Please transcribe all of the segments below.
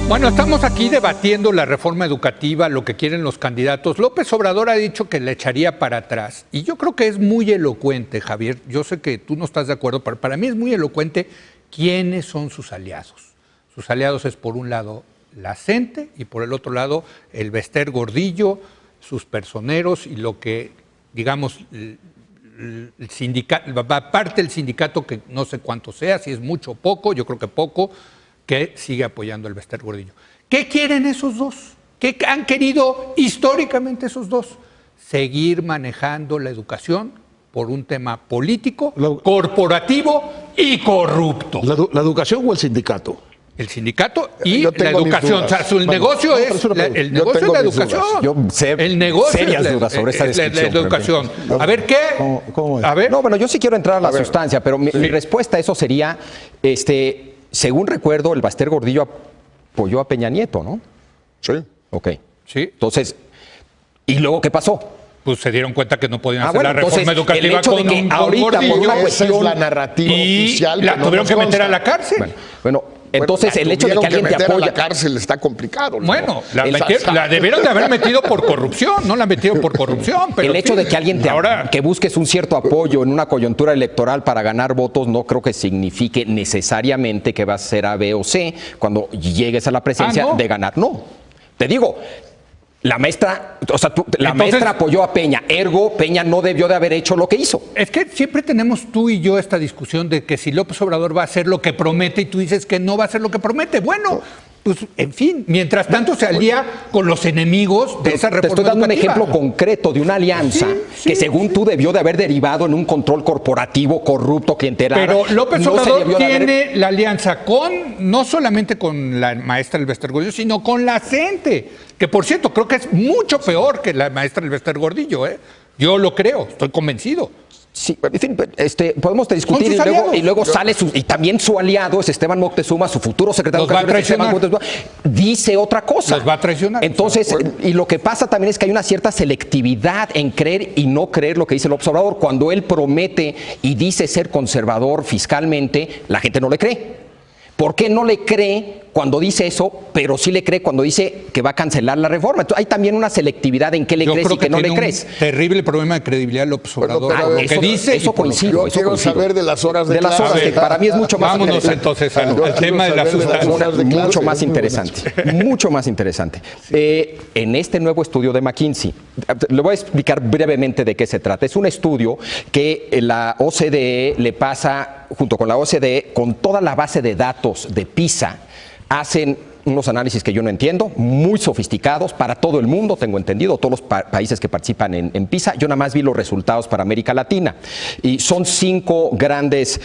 Bueno, estamos aquí debatiendo la reforma educativa, lo que quieren los candidatos. López Obrador ha dicho que le echaría para atrás. Y yo creo que es muy elocuente, Javier. Yo sé que tú no estás de acuerdo, pero para mí es muy elocuente quiénes son sus aliados. Sus aliados es, por un lado, la CENTE y por el otro lado, el Bester Gordillo, sus personeros y lo que, digamos, el sindicato, parte del sindicato, que no sé cuánto sea, si es mucho o poco, yo creo que poco, que sigue apoyando al Bester Gordillo. ¿Qué quieren esos dos? ¿Qué han querido históricamente esos dos? Seguir manejando la educación por un tema político, corporativo y corrupto. ¿La educación o el sindicato? El sindicato y la educación. O sea, el negocio es la educación. El negocio serias dudas sobre esta descripción. La educación. A ver, ¿qué? ¿Cómo es? A ver. No, bueno, yo sí quiero entrar a la sustancia, pero mi respuesta a eso sería, según recuerdo, el Bester Gordillo apoyó a Peña Nieto, ¿no? Sí. Ok. Sí. Entonces, ¿y luego qué pasó? Pues se dieron cuenta que no podían hacer la reforma educativa el hecho con de que un ahorita, por una cuestión, esa es la narrativa oficial. La tuvieron que meter a la cárcel. Bueno, entonces el hecho de que alguien te apoya a la cárcel está complicado, ¿no? Bueno, la debieron de haber metido por corrupción, no la metieron por corrupción. Pero el hecho de que alguien que busques un cierto apoyo en una coyuntura electoral para ganar votos no creo que signifique necesariamente que vas a ser A, B o C cuando llegues a la presencia de ganar. No, te digo. La maestra, maestra apoyó a Peña, ergo Peña no debió de haber hecho lo que hizo. Es que siempre tenemos tú y yo esta discusión de que si López Obrador va a hacer lo que promete y tú dices que no va a hacer lo que promete. Bueno, pues en fin, mientras tanto se alía con los enemigos de esa reforma. Te estoy dando educativa. un ejemplo concreto de una alianza que según tú debió de haber derivado en un control corporativo, corrupto, clientelar. Pero López Obrador tiene la alianza no solamente con la maestra del Bester Gordillo, sino con la CENTE, que por cierto creo que es mucho peor que la maestra del Bester Gordillo, ¿eh? Yo lo creo, estoy convencido. Sí, en fin, podemos discutir y luego sale y también su aliado es Esteban Moctezuma, su futuro secretario de Educación, Esteban Moctezuma, dice otra cosa. Los va a traicionar. Entonces, y lo que pasa también es que hay una cierta selectividad en creer y no creer lo que dice el observador. Cuando él promete y dice ser conservador fiscalmente, la gente no le cree. ¿Por qué no le cree cuando dice eso, pero sí le cree cuando dice que va a cancelar la reforma? Entonces, hay también una selectividad en qué le crees y qué no le crees. Terrible problema de credibilidad López Obrador. Lo que dice. Eso coincido. Yo quiero saber de las horas de clase. De las horas, que para mí es mucho más interesante. Vámonos entonces al tema de la sustancia. Mucho más interesante. Mucho más interesante. En este nuevo estudio de McKinsey, le voy a explicar brevemente de qué se trata. Es un estudio que la OCDE le pasa, junto con la OCDE, con toda la base de datos de PISA, hacen unos análisis que yo no entiendo, muy sofisticados para todo el mundo, tengo entendido, todos los países que participan en PISA. Yo nada más vi los resultados para América Latina y son 5 grandes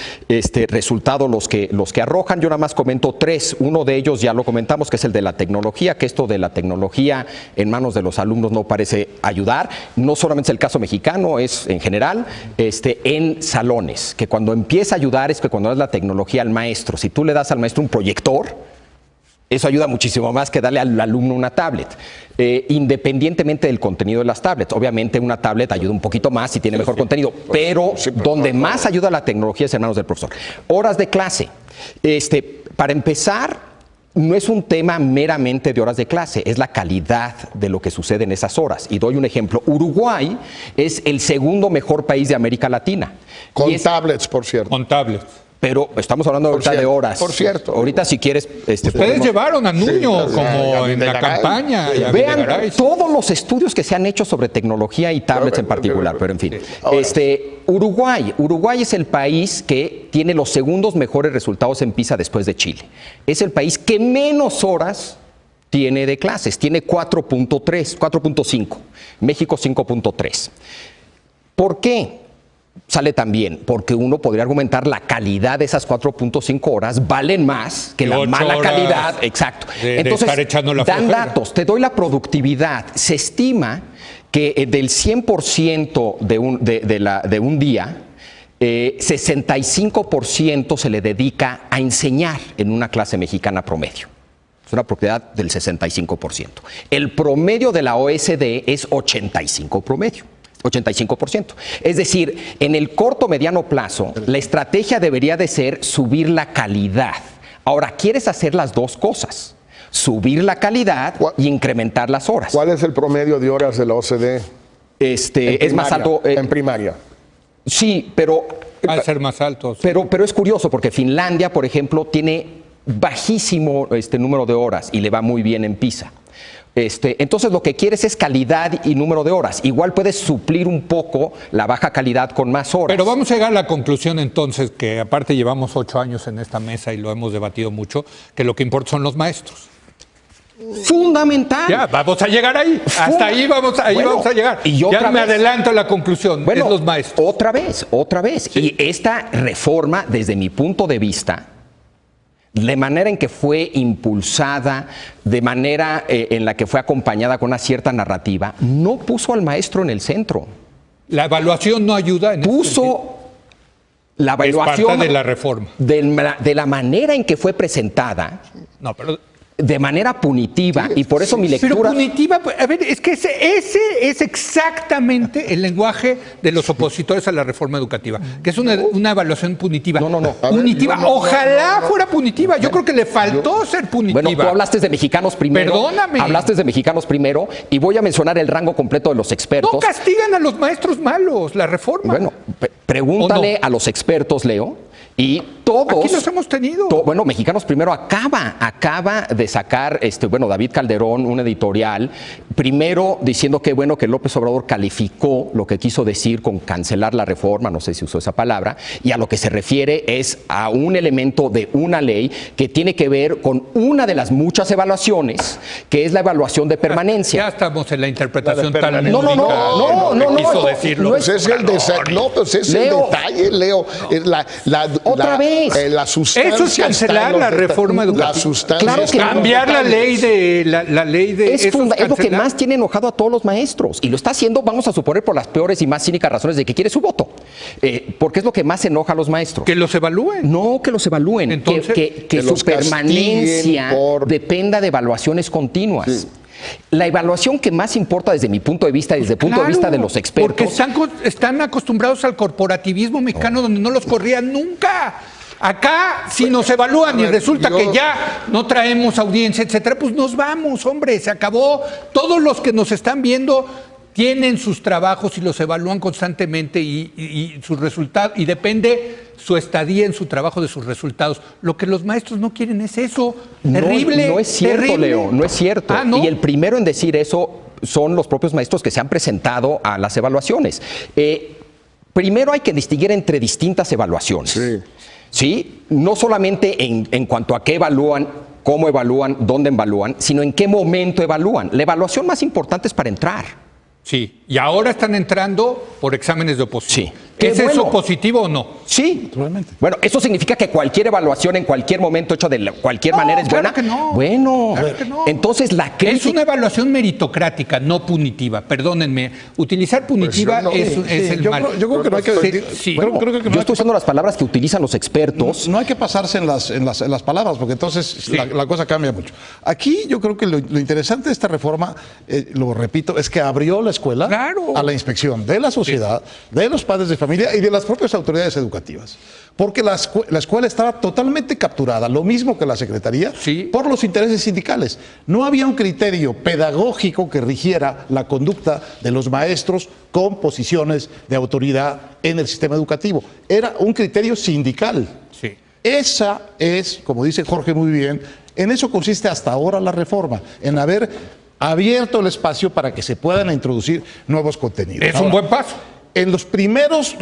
resultados los que arrojan. Yo nada más comento 3. Uno de ellos ya lo comentamos, que es el de la tecnología, que esto de la tecnología en manos de los alumnos no parece ayudar. No solamente es el caso mexicano, es en general en salones, que cuando empieza a ayudar es que cuando das la tecnología al maestro, si tú le das al maestro un proyector, eso ayuda muchísimo más que darle al alumno una tablet, independientemente del contenido de las tablets. Obviamente una tablet ayuda un poquito más si tiene mejor contenido, pero donde más ayuda la tecnología es en manos del profesor. Horas de clase. Para empezar, no es un tema meramente de horas de clase, es la calidad de lo que sucede en esas horas. Y doy un ejemplo. Uruguay es el segundo mejor país de América Latina. Con tablets, por cierto. Con tablets. Pero estamos hablando ahorita de horas. Por cierto. Ahorita, si quieres. Ustedes llevaron a Nuño como en la campaña. Vean todos los estudios que se han hecho sobre tecnología y tablets en particular, pero en fin. Uruguay es el país que tiene los segundos mejores resultados en PISA después de Chile. Es el país que menos horas tiene de clases. Tiene 4.5. México 5.3. ¿Por qué? Sale también, porque uno podría argumentar la calidad de esas 4.5 horas valen más que la mala calidad. Exacto. Entonces, dan datos, te doy la productividad. Se estima que del 100% de un día, 65% se le dedica a enseñar en una clase mexicana promedio. Es una propiedad del 65%. El promedio de la OSD es 85 promedio. 85%. Es decir, en el corto mediano plazo, la estrategia debería de ser subir la calidad. Ahora, ¿quieres hacer las dos cosas? subir la calidad y incrementar las horas. ¿Cuál es el promedio de horas de la OCDE? Es más alto. En primaria. Sí, pero... Va a ser más alto. Sí. Pero es curioso porque Finlandia, por ejemplo, tiene bajísimo número de horas y le va muy bien en PISA. Entonces lo que quieres es calidad y número de horas. Igual puedes suplir un poco la baja calidad con más horas. Pero vamos a llegar a la conclusión entonces, que aparte llevamos 8 años en esta mesa y lo hemos debatido mucho, que lo que importa son los maestros. Fundamental. Ya, vamos a llegar ahí. Hasta ahí vamos a llegar. Y ya me adelanto a la conclusión. Bueno, es los maestros. Otra vez. Sí. Y esta reforma, desde mi punto de vista, de manera en que fue impulsada, de manera en la que fue acompañada con una cierta narrativa, no puso al maestro en el centro. La evaluación no ayuda en puso la evaluación es parte de la reforma. De la manera en que fue presentada. No, pero de manera punitiva, y por eso mi lectura... Pero punitiva, a ver, es que ese es exactamente el lenguaje de los opositores a la reforma educativa, que es una evaluación punitiva. No. Punitiva, ojalá fuera punitiva. Yo creo que le faltó ser punitiva. Bueno, tú hablaste de mexicanos primero. Perdóname. Hablaste de mexicanos primero, y voy a mencionar el rango completo de los expertos. No castigan a los maestros malos, la reforma. Bueno, pregúntale a los expertos, Leo. Y todos... Aquí los hemos tenido. Bueno, Mexicanos Primero acaba de sacar, David Calderón, un editorial, primero diciendo que bueno que López Obrador calificó lo que quiso decir con cancelar la reforma, no sé si usó esa palabra, y a lo que se refiere es a un elemento de una ley que tiene que ver con una de las muchas evaluaciones, que es la evaluación de permanencia. Ya estamos en la interpretación tan... No. Pues es el detalle, Leo. Otra vez. La sustancia. Eso es cancelar la reforma educativa. La sustancia. Claro que cambiar la ley de es lo que más tiene enojado a todos los maestros. Y lo está haciendo, vamos a suponer, por las peores y más cínicas razones de que quiere su voto. Porque es lo que más enoja a los maestros. Que los evalúen. No, que los evalúen. Entonces, que su permanencia dependa de evaluaciones continuas. Sí. La evaluación que más importa desde mi punto de vista, desde el punto de vista de los expertos... Porque están acostumbrados al corporativismo mexicano donde no los corrían nunca. Acá, si nos evalúan y resulta que ya no traemos audiencia, etcétera, pues nos vamos, hombre, se acabó. Todos los que nos están viendo tienen sus trabajos y los evalúan constantemente y sus resultados, y depende su estadía en su trabajo de sus resultados. Lo que los maestros no quieren es eso. Terrible. No es cierto, terrible. Leo, no es cierto. ¿No? Y el primero en decir eso son los propios maestros que se han presentado a las evaluaciones. Primero hay que distinguir entre distintas evaluaciones. ¿Sí? No solamente en cuanto a qué evalúan, cómo evalúan, dónde evalúan, sino en qué momento evalúan. La evaluación más importante es para entrar. Sí, y ahora están entrando por exámenes de oposición. Sí. ¿Es eso positivo o no? Sí, naturalmente. Bueno, ¿eso significa que cualquier evaluación en cualquier momento hecha de cualquier manera es buena? Claro que no. Bueno, claro que no. Entonces la crítica... Es una evaluación meritocrática, no punitiva. Perdónenme, utilizar punitiva es el mal. Yo creo que no hay que... Yo estoy usando las palabras que utilizan los expertos. No hay que pasarse en las palabras, porque entonces la cosa cambia mucho. Aquí yo creo que lo interesante de esta reforma, lo repito, es que abrió la escuela a la inspección de la sociedad, de los padres de familia y de las propias autoridades educativas. Porque la escuela estaba totalmente capturada, lo mismo que la Secretaría, por los intereses sindicales. No había un criterio pedagógico que rigiera la conducta de los maestros con posiciones de autoridad en el sistema educativo. Era un criterio sindical. Sí. Esa es, como dice Jorge muy bien, en eso consiste hasta ahora la reforma, en haber abierto el espacio para que se puedan introducir nuevos contenidos. Es un buen paso. En las primeras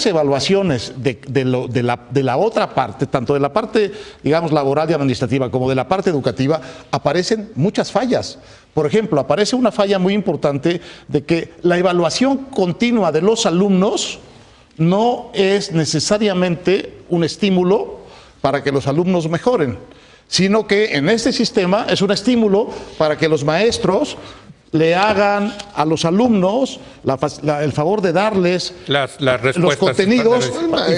evaluaciones de la otra parte, tanto de la parte, digamos, laboral y administrativa como de la parte educativa, aparecen muchas fallas. Por ejemplo, aparece una falla muy importante de que la evaluación continua de los alumnos no es necesariamente un estímulo para que los alumnos mejoren, sino que en este sistema es un estímulo para que los maestros le hagan a los alumnos el favor de darles los contenidos.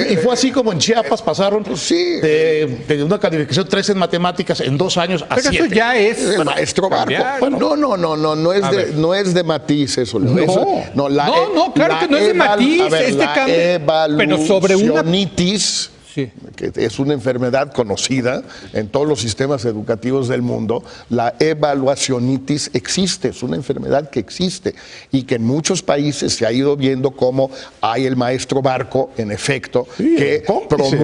Y fue así como en Chiapas pasaron de una calificación 3 en matemáticas en 2 años a 7. Pero eso ya es el maestro Barco. Bueno, no es de matiz eso. Claro que no es de matiz. Pero sobre una... Sí. Que es una enfermedad conocida en todos los sistemas educativos del mundo. La evaluacionitis existe, es una enfermedad que existe y que en muchos países se ha ido viendo cómo hay el maestro Barco, en efecto, Sí, que cómplice,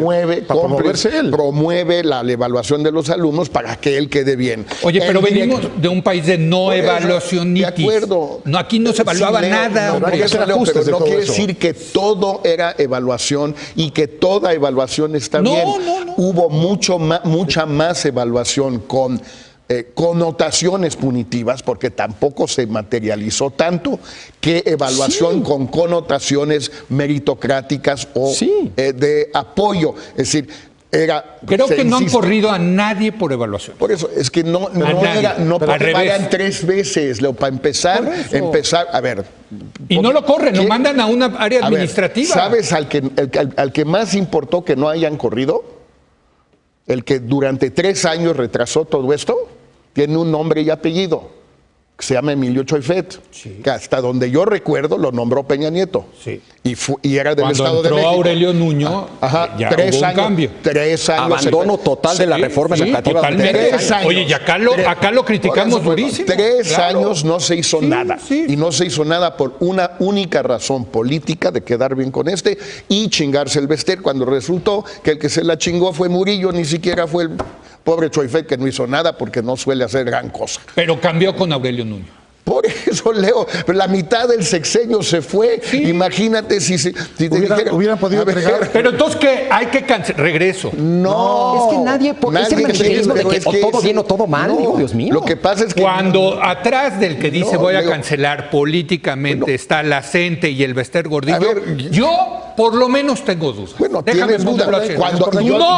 promueve la evaluación de los alumnos para que él quede bien. Oye, pero venimos de un país de no Por eso, evaluacionitis. de acuerdo. No, aquí no se evaluaba Sí, Leo, nada. no, hombre. por eso, Leo, ajustes pero de no todo quiere eso. decir que todo era evaluación y que toda evaluación está No, bien. no. Hubo mucha más evaluación con connotaciones punitivas, porque tampoco se materializó tanto, que evaluación con connotaciones meritocráticas o Sí. De apoyo. Es decir, Creo que no han insiste. corrido a nadie por evaluación. Por eso, es que no Pero al porque revés. pagan 3 veces, Leo, para empezar, a ver. Y no lo corren, lo ¿Quién? mandan a una área A ver, administrativa. ¿sabes al que más importó que no hayan corrido? El que durante 3 años retrasó todo esto, tiene un nombre y apellido, que se llama Emilio Choifet, que hasta donde yo recuerdo lo nombró Peña Nieto. Sí. Y era del Cuando Estado de entró México. Aurelio Nuño, Ajá, ya 3 hubo un años. cambio. 3 años. Abandono total de la Sí, reforma sí, educativa. totalmente. 3 años. Oye, y acá lo criticamos Por eso, durísimo. 3 Claro. años no se hizo Sí, nada. sí. Y no se hizo nada por una única razón política de quedar bien con y chingarse el Bester, cuando resultó que el que se la chingó fue Murillo, ni siquiera fue el pobre Choifet, que no hizo nada porque no suele hacer gran cosa. Pero cambió con Aurelio Nuño. Por eso, Leo, pero la mitad del sexenio se fue. Sí. Imagínate si te Hubieran podido a ver, agregar. Pero entonces, ¿qué? Hay que cancelar. Regreso. No. Es que nadie, es el maniqueísmo de pero que es o todo es- bien o todo mal, digo, Dios mío. Lo que pasa es que Cuando atrás del que dice No, voy a Leo. cancelar políticamente está la CENTE y el Bester Gordillo, A ver, yo por lo menos tengo dudas. Bueno, Déjame tienes duda. ponerlo así. Cuando,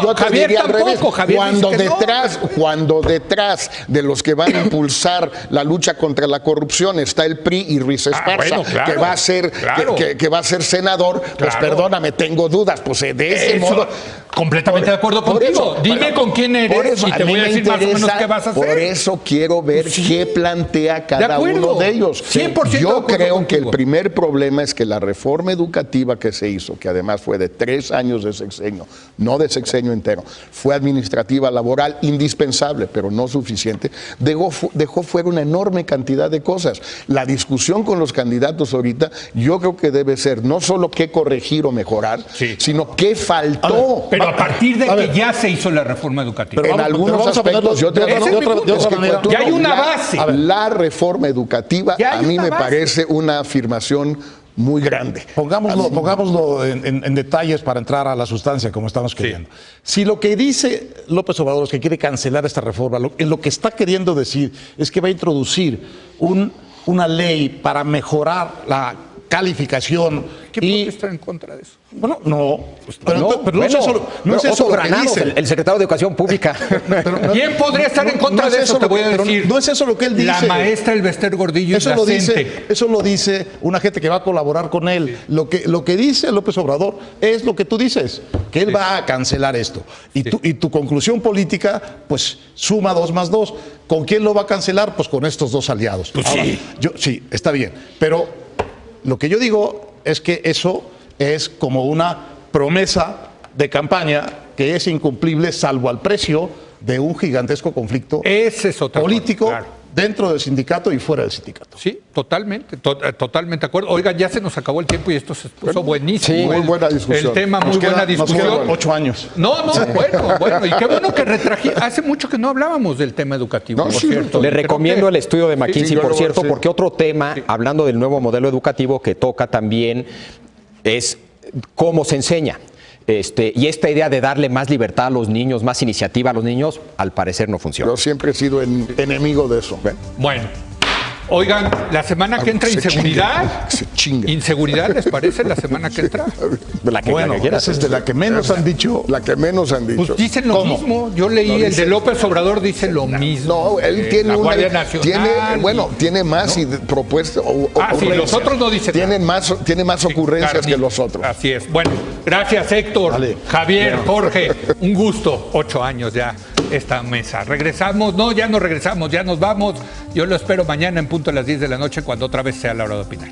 No, te Javier diría al tampoco. revés. Javier Cuando dice que no. detrás de los que van a impulsar la lucha contra la corrupción está el PRI y Ruiz Esparza, bueno, claro, que va a ser claro. que va a ser senador, pues Claro. perdóname, tengo dudas, pues de ese Eso, modo. completamente de acuerdo Por contigo. eso, Dime pero- con quién por eres eso, y te mí voy a me decir más o menos interesa, qué vas a hacer. Por eso quiero ver qué plantea cada acuerdo. uno de ellos. 100% de Yo acuerdo creo que contigo. el primer problema es que la reforma educativa que se hizo, que además fue de 3 años de sexenio, no de sexenio entero, fue administrativa, laboral, indispensable, pero no suficiente, dejó fuera una enorme cantidad de cosas. La discusión con los candidatos ahorita, yo creo que debe ser no solo qué corregir o mejorar, Sí. sino qué faltó. Pero a partir de A que ver. ya se hizo la reforma educativa. Pero En vamos- algunos vamos a ponerlo aspectos, yo te de otra- de otra manera. Ya hay una base. La reforma educativa Ya hay a mí una me base. parece una afirmación muy grande. Pongámoslo en detalles para entrar a la sustancia, como estamos queriendo. Si lo que dice López Obrador es que quiere cancelar esta reforma, en lo que está queriendo decir es que va a introducir una ley para mejorar la calificación ¿Qué puede estar en contra de eso? Bueno, no. Pero No, no es eso, no es pero eso Otto lo que Granados, dice. el secretario de Educación Pública. ¿Quién podría estar en contra es de eso? Te lo voy a que- pero decir. no es eso lo que él dice. La maestra el Bester Gordillo Eso y la lo, CENTE. eso lo dice una gente que va a colaborar con él. Lo que dice López Obrador es lo que tú dices, que él va a cancelar esto. Y tu conclusión política, pues suma 2 más 2. ¿Con quién lo va a cancelar? Pues con estos 2 aliados. Pues Ahora, sí. Sí, está bien. Pero lo que yo digo es que eso es como una promesa de campaña que es incumplible salvo al precio de un gigantesco conflicto Ese es otra cosa, político claro. dentro del sindicato y fuera del sindicato. Sí, totalmente, totalmente de acuerdo. Oigan, ya se nos acabó el tiempo y esto se puso buenísimo. Sí, muy buena discusión. El tema, muy Nos buena quedan discusión. 8 años. No, bueno, y qué bueno que hace mucho que no hablábamos del tema educativo, No, por sí, cierto. Le Creo recomiendo que- el estudio de McKinsey, sí, yo por lo voy a cierto, decir. porque otro tema, hablando del nuevo modelo educativo que toca también, es cómo se enseña. Y esta idea de darle más libertad a los niños, más iniciativa a los niños, al parecer no funciona. Yo siempre he sido enemigo de eso. Bueno, oigan, la semana que entra Se inseguridad. chingue, se chingue. ¿Inseguridad les parece la semana que entra? La que Bueno, quieras. esa es de la que menos han dicho. La que menos han dicho. Pues dicen lo ¿Cómo? mismo. Yo leí el de López Obrador, dice lo mismo. No, él tiene la una. Guardia Nacional. Tiene más propuestas. Sí, los otros no dicen Tienen más ocurrencias Carnita. que los otros. Así es. Bueno, gracias Héctor, Vale. Javier, Jorge, un gusto. 8 años ya esta mesa. Regresamos, no, ya no regresamos, ya nos vamos. Yo lo espero mañana en punto a las 10 de la noche cuando otra vez sea la hora de opinar.